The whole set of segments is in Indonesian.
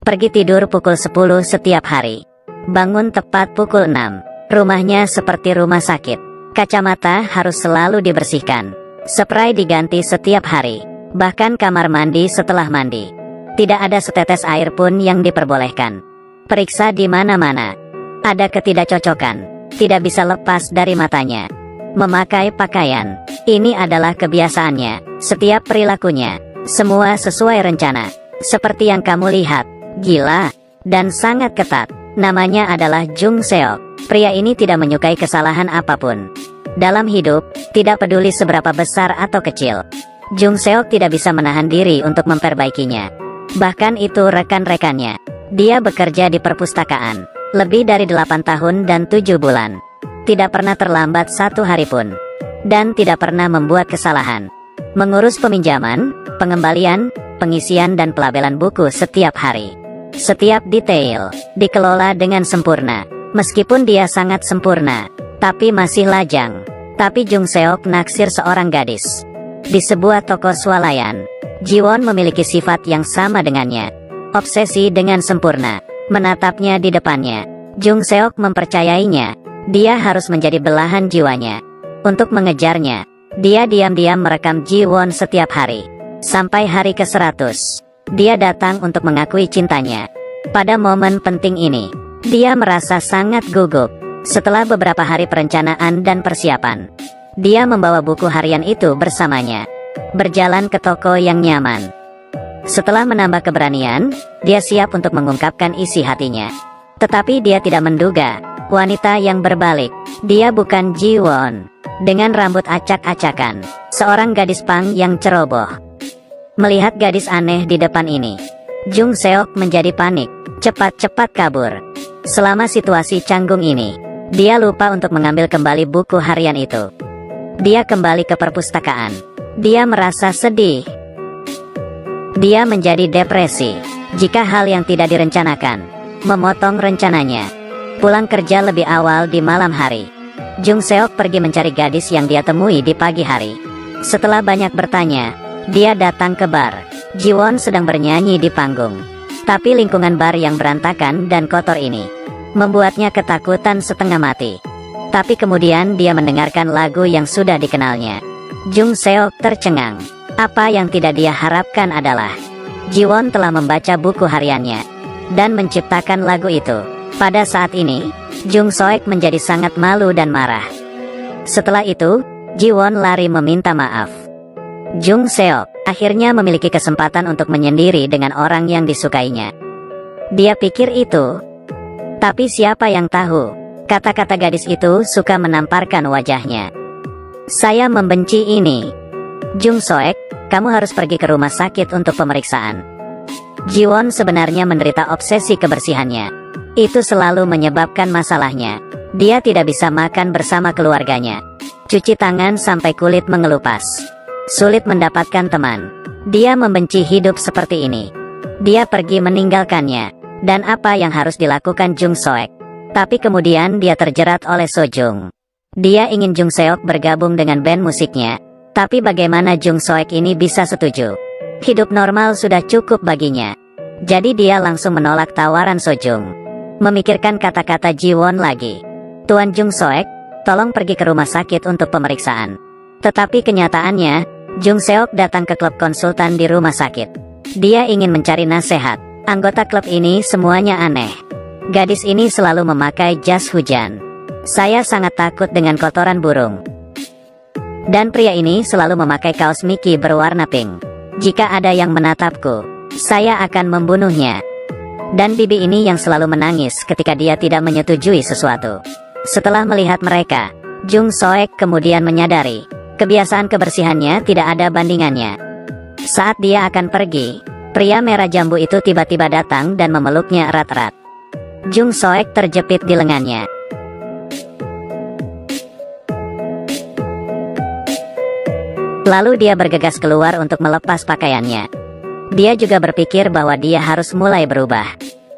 Pergi tidur pukul 10 setiap hari. Bangun tepat pukul 6. Rumahnya seperti rumah sakit. Kacamata harus selalu dibersihkan. Spray diganti setiap hari. Bahkan kamar mandi setelah mandi. Tidak ada setetes air pun yang diperbolehkan. Periksa di mana-mana. Ada ketidakcocokan. Tidak bisa lepas dari matanya. Memakai pakaian. Ini adalah kebiasaannya. Setiap perilakunya. Semua sesuai rencana. Seperti yang kamu lihat. Gila. Dan sangat ketat. Namanya adalah Jung Seok. Pria ini tidak menyukai kesalahan apapun. Dalam hidup, tidak peduli seberapa besar atau kecil. Jung Seok tidak bisa menahan diri untuk memperbaikinya. Bahkan itu rekan-rekannya. Dia bekerja di perpustakaan. Lebih dari 8 tahun dan 7 bulan. Tidak pernah terlambat satu hari pun. Dan tidak pernah membuat kesalahan. Mengurus peminjaman, pengembalian, pengisian dan pelabelan buku setiap hari. Setiap detail dikelola dengan sempurna. Meskipun dia sangat sempurna, tapi masih lajang. Tapi Jung Seok naksir seorang gadis. Di sebuah toko swalayan, Jiwon memiliki sifat yang sama dengannya. Obsesi dengan sempurna. Menatapnya di depannya. Jung Seok mempercayainya. Dia harus menjadi belahan jiwanya. Untuk mengejarnya, dia diam-diam merekam Jiwon setiap hari. Sampai hari ke-100, dia datang untuk mengakui cintanya. Pada momen penting ini, dia merasa sangat gugup. Setelah beberapa hari perencanaan dan persiapan, dia membawa buku harian itu bersamanya. Berjalan ke toko yang nyaman. Setelah menambah keberanian, dia siap untuk mengungkapkan isi hatinya. Tetapi dia tidak menduga, wanita yang berbalik. Dia bukan Jiwon. Dengan rambut acak-acakan. Seorang gadis pang yang ceroboh. Melihat gadis aneh di depan ini, Jung Seok menjadi panik. Cepat-cepat kabur. Selama situasi canggung ini, dia lupa untuk mengambil kembali buku harian itu. Dia kembali ke perpustakaan. Dia merasa sedih. Dia menjadi depresi. Jika hal yang tidak direncanakan, memotong rencananya. Pulang kerja lebih awal di malam hari. Jung Seok pergi mencari gadis yang dia temui di pagi hari. Setelah banyak bertanya, dia datang ke bar. Jiwon sedang bernyanyi di panggung. Tapi lingkungan bar yang berantakan dan kotor ini membuatnya ketakutan setengah mati. Tapi kemudian dia mendengarkan lagu yang sudah dikenalnya. Jung Seok tercengang. Apa yang tidak dia harapkan adalah Jiwon telah membaca buku hariannya dan menciptakan lagu itu. Pada saat ini, Jung Seok menjadi sangat malu dan marah. Setelah itu, Jiwon lari meminta maaf. Jung Seok akhirnya memiliki kesempatan untuk menyendiri dengan orang yang disukainya. Dia pikir itu. Tapi siapa yang tahu, kata-kata gadis itu suka menamparkan wajahnya. Saya membenci ini. Jung Seok, kamu harus pergi ke rumah sakit untuk pemeriksaan. Jiwon sebenarnya menderita obsesi kebersihannya. Itu selalu menyebabkan masalahnya. Dia tidak bisa makan bersama keluarganya. Cuci tangan sampai kulit mengelupas. Sulit mendapatkan teman. Dia membenci hidup seperti ini. Dia pergi meninggalkannya. Dan apa yang harus dilakukan Jung Seok? Tapi kemudian dia terjerat oleh Sojung. Dia ingin Jung Seok bergabung dengan band musiknya. Tapi bagaimana Jung Seok ini bisa setuju? Hidup normal sudah cukup baginya. Jadi dia langsung menolak tawaran Sojung. Memikirkan kata-kata Jiwon lagi. Tuan Jung Seok, tolong pergi ke rumah sakit untuk pemeriksaan. Tetapi kenyataannya, Jung Seok datang ke klub konsultan di rumah sakit. Dia ingin mencari nasihat. Anggota klub ini semuanya aneh. Gadis ini selalu memakai jas hujan. Saya sangat takut dengan kotoran burung. Dan pria ini selalu memakai kaos Mickey berwarna pink. Jika ada yang menatapku, saya akan membunuhnya. Dan bibi ini yang selalu menangis ketika dia tidak menyetujui sesuatu. Setelah melihat mereka, Jung Seok kemudian menyadari, kebiasaan kebersihannya tidak ada bandingannya. Saat dia akan pergi, pria merah jambu itu tiba-tiba datang dan memeluknya erat-erat. Jung Seok terjepit di lengannya. Lalu dia bergegas keluar untuk melepas pakaiannya. Dia juga berpikir bahwa dia harus mulai berubah.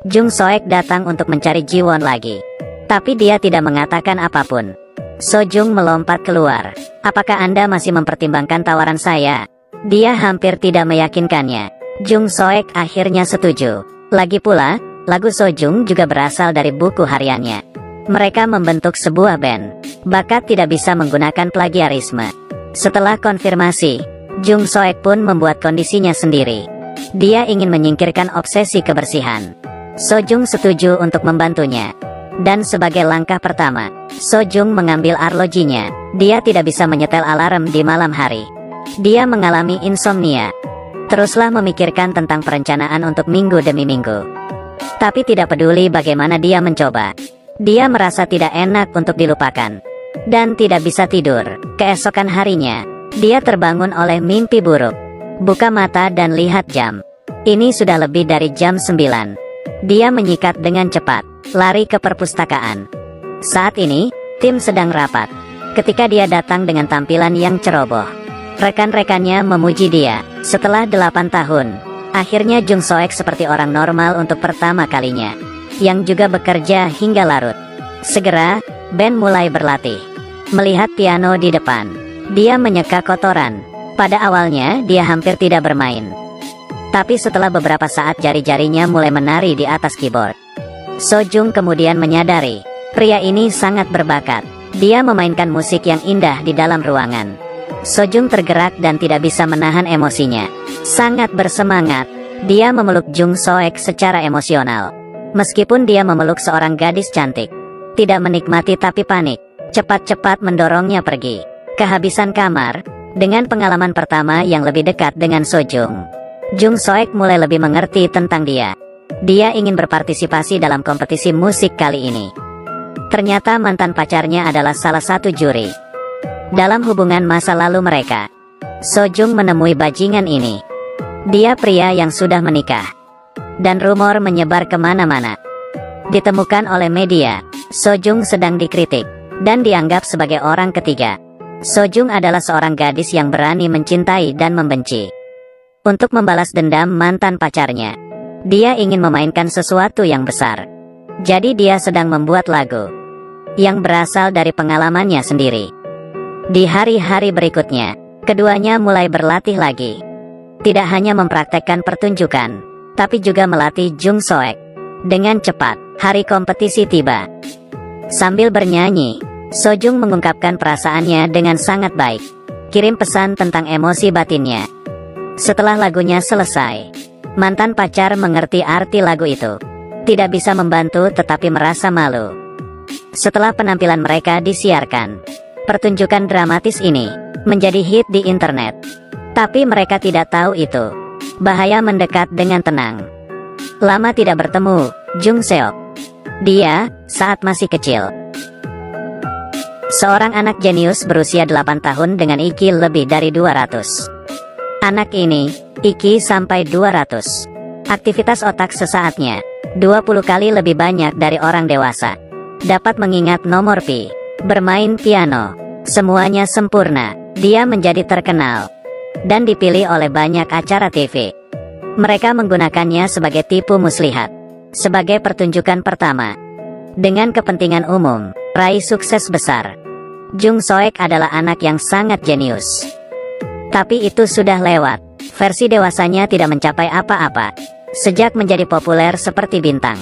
Jung Seok datang untuk mencari Jiwon lagi. Tapi dia tidak mengatakan apapun. Sojung melompat keluar. Apakah Anda masih mempertimbangkan tawaran saya? Dia hampir tidak meyakinkannya. Jung Seok akhirnya setuju. Lagi pula, lagu Sojung juga berasal dari buku hariannya. Mereka membentuk sebuah band. Bakat tidak bisa menggunakan plagiarisme. Setelah konfirmasi, Jung Soek pun membuat kondisinya sendiri. Dia ingin menyingkirkan obsesi kebersihan. Sojung setuju untuk membantunya. Dan sebagai langkah pertama, Sojung mengambil arlojinya. Dia tidak bisa menyetel alarm di malam hari. Dia mengalami insomnia. Teruslah memikirkan tentang perencanaan untuk minggu demi minggu. Tapi tidak peduli bagaimana dia mencoba. Dia merasa tidak enak untuk dilupakan. Dan tidak bisa tidur. Keesokan harinya, dia terbangun oleh mimpi buruk. Buka mata dan lihat jam. Ini sudah lebih dari jam 9. Dia menyikat dengan cepat, lari ke perpustakaan. Saat ini, tim sedang rapat. Ketika dia datang dengan tampilan yang ceroboh, rekan-rekannya memuji dia. Setelah 8 tahun, akhirnya Jung Soek seperti orang normal untuk pertama kalinya, yang juga bekerja hingga larut. Segera, band mulai berlatih. Melihat piano di depan, dia menyeka kotoran. Pada awalnya, dia hampir tidak bermain. Tapi setelah beberapa saat jari-jarinya mulai menari di atas keyboard, Sojung kemudian menyadari, pria ini sangat berbakat. Dia memainkan musik yang indah di dalam ruangan. Sojung tergerak dan tidak bisa menahan emosinya. Sangat bersemangat, dia memeluk Jung Soek secara emosional. Meskipun dia memeluk seorang gadis cantik, tidak menikmati tapi panik, cepat-cepat mendorongnya pergi. Kehabisan kamar, dengan pengalaman pertama yang lebih dekat dengan Sojung, Jung Soek mulai lebih mengerti tentang dia. Dia ingin berpartisipasi dalam kompetisi musik kali ini. Ternyata mantan pacarnya adalah salah satu juri. Dalam hubungan masa lalu mereka, Sojung menemui bajingan ini. Dia pria yang sudah menikah. Dan rumor menyebar kemana-mana. Ditemukan oleh media, Sojung sedang dikritik dan dianggap sebagai orang ketiga. Sojung adalah seorang gadis yang berani mencintai dan membenci. Untuk membalas dendam mantan pacarnya, dia ingin memainkan sesuatu yang besar. Jadi dia sedang membuat lagu yang berasal dari pengalamannya sendiri. Di hari-hari berikutnya, keduanya mulai berlatih lagi. Tidak hanya mempraktekkan pertunjukan, tapi juga melatih Jung Soek. Dengan cepat, hari kompetisi tiba. Sambil bernyanyi, Sojung mengungkapkan perasaannya dengan sangat baik. Kirim pesan tentang emosi batinnya. Setelah lagunya selesai, mantan pacar mengerti arti lagu itu. Tidak bisa membantu tetapi merasa malu. Setelah penampilan mereka disiarkan, pertunjukan dramatis ini menjadi hit di internet. Tapi mereka tidak tahu itu. Bahaya mendekat dengan tenang. Lama tidak bertemu, Jung Seok. Dia, saat masih kecil, seorang anak jenius berusia 8 tahun dengan IQ lebih dari 200. Anak ini, IQ sampai 200. Aktivitas otak sesaatnya 20 kali lebih banyak dari orang dewasa. Dapat mengingat nomor pi, bermain piano, semuanya sempurna. Dia menjadi terkenal dan dipilih oleh banyak acara TV. Mereka menggunakannya sebagai tipu muslihat, sebagai pertunjukan pertama. Dengan kepentingan umum, raih sukses besar. Jung Soek adalah anak yang sangat jenius. Tapi itu sudah lewat. Versi dewasanya tidak mencapai apa-apa. Sejak menjadi populer seperti bintang,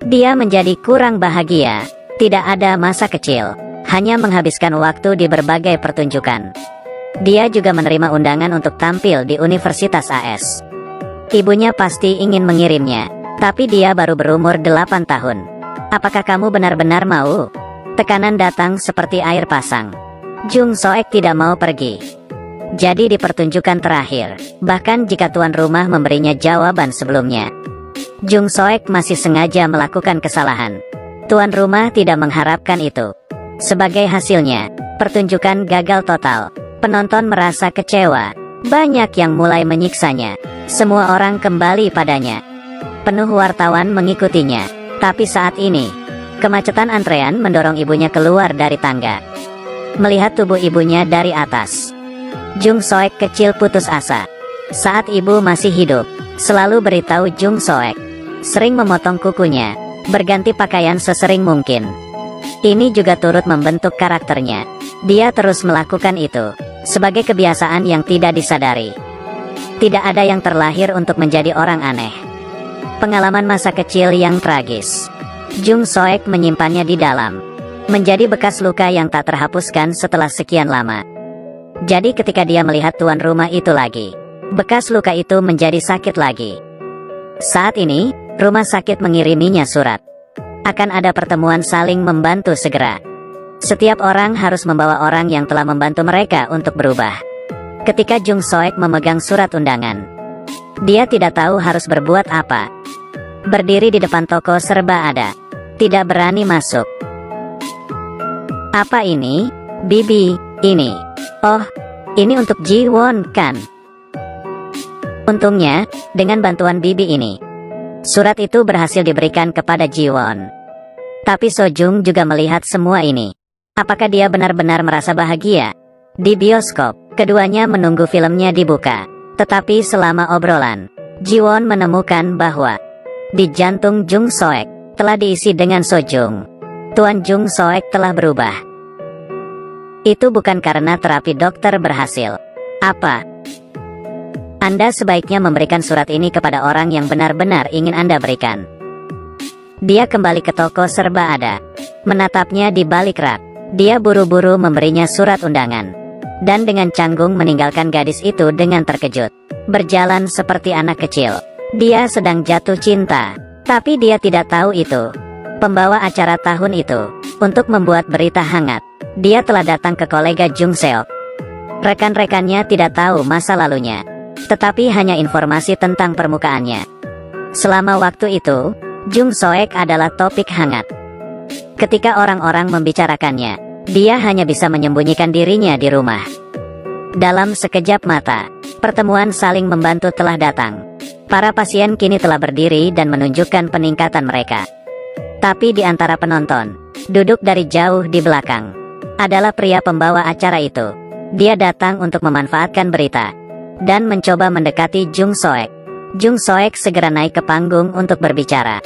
dia menjadi kurang bahagia. Tidak ada masa kecil, hanya menghabiskan waktu di berbagai pertunjukan. Dia juga menerima undangan untuk tampil di Universitas AS. Ibunya pasti ingin mengirimnya, tapi dia baru berumur 8 tahun. Apakah kamu benar-benar mau? Tekanan datang seperti air pasang. Jung Soek tidak mau pergi. Jadi di pertunjukan terakhir, bahkan jika tuan rumah memberinya jawaban sebelumnya, Jung Soek masih sengaja melakukan kesalahan. Tuan rumah tidak mengharapkan itu. Sebagai hasilnya, pertunjukan gagal total. Penonton merasa kecewa. Banyak yang mulai menyiksanya. Semua orang kembali padanya. Penuh wartawan mengikutinya. Tapi saat ini, kemacetan antrean mendorong ibunya keluar dari tangga. Melihat tubuh ibunya dari atas, Jung Soek kecil putus asa. Saat ibu masih hidup, selalu beritahu Jung Soek, sering memotong kukunya, berganti pakaian sesering mungkin. Ini juga turut membentuk karakternya. Dia terus melakukan itu, sebagai kebiasaan yang tidak disadari. Tidak ada yang terlahir untuk menjadi orang aneh. Pengalaman masa kecil yang tragis. Jung Soek menyimpannya di dalam. Menjadi bekas luka yang tak terhapuskan setelah sekian lama. Jadi ketika dia melihat tuan rumah itu lagi, bekas luka itu menjadi sakit lagi. Saat ini, rumah sakit mengiriminya surat. Akan ada pertemuan saling membantu segera. Setiap orang harus membawa orang yang telah membantu mereka untuk berubah. Ketika Jung Soek memegang surat undangan, dia tidak tahu harus berbuat apa. Berdiri di depan toko serba ada. Tidak berani masuk. Apa ini? Bibi, ini. Oh, ini untuk Ji-won kan? Untungnya, dengan bantuan Bibi ini, surat itu berhasil diberikan kepada Ji-won. Tapi Sojung juga melihat semua ini. Apakah dia benar-benar merasa bahagia? Di bioskop, keduanya menunggu filmnya dibuka. Tetapi selama obrolan, Ji-won menemukan bahwa di jantung Jung Soek telah diisi dengan Sojung. Tuan Jung Soek telah berubah. Itu bukan karena terapi dokter berhasil. Apa? Anda sebaiknya memberikan surat ini kepada orang yang benar-benar ingin Anda berikan. Dia kembali ke toko serba ada. Menatapnya di balik rak. Dia buru-buru memberinya surat undangan. Dan dengan canggung meninggalkan gadis itu dengan terkejut. Berjalan seperti anak kecil. Dia sedang jatuh cinta. Tapi dia tidak tahu itu. Pembawa acara tahun itu, untuk membuat berita hangat, dia telah datang ke kolega Jung Seok. Rekan-rekannya tidak tahu masa lalunya. Tetapi hanya informasi tentang permukaannya. Selama waktu itu, Jung Soek adalah topik hangat. Ketika orang-orang membicarakannya, dia hanya bisa menyembunyikan dirinya di rumah. Dalam sekejap mata, pertemuan saling membantu telah datang. Para pasien kini telah berdiri dan menunjukkan peningkatan mereka. Tapi di antara penonton, duduk dari jauh di belakang, adalah pria pembawa acara itu. Dia datang untuk memanfaatkan berita dan mencoba mendekati Jung Soek. Jung Soek segera naik ke panggung untuk berbicara.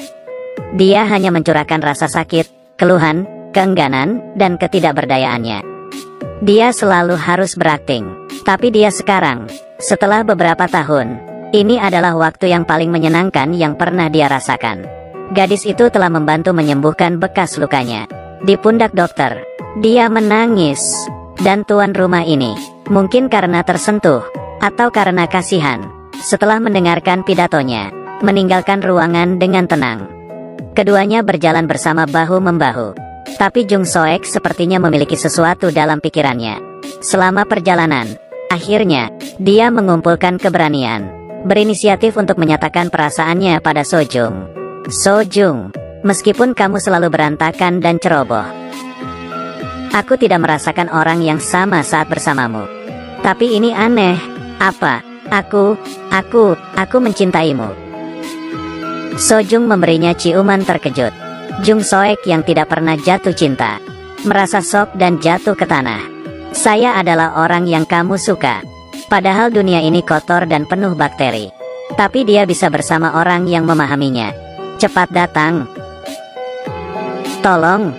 Dia hanya mencurahkan rasa sakit, keluhan, keengganan, dan ketidakberdayaannya. Dia selalu harus berakting. Tapi dia sekarang, setelah beberapa tahun, ini adalah waktu yang paling menyenangkan yang pernah dia rasakan. Gadis itu telah membantu menyembuhkan bekas lukanya. Di pundak dokter, dia menangis. Dan tuan rumah ini, mungkin karena tersentuh, atau karena kasihan, setelah mendengarkan pidatonya, meninggalkan ruangan dengan tenang. Keduanya berjalan bersama bahu-membahu. Tapi Jung Soek sepertinya memiliki sesuatu dalam pikirannya. Selama perjalanan, akhirnya, dia mengumpulkan keberanian, berinisiatif untuk menyatakan perasaannya pada Sojung. Sojung, meskipun kamu selalu berantakan dan ceroboh, aku tidak merasakan orang yang sama saat bersamamu. Tapi ini aneh. Apa? Aku mencintaimu. Sojung memberinya ciuman terkejut. Jung Soek yang tidak pernah jatuh cinta, merasa shock dan jatuh ke tanah. Saya adalah orang yang kamu suka. Padahal dunia ini kotor dan penuh bakteri. Tapi dia bisa bersama orang yang memahaminya. Cepat datang. Tolong.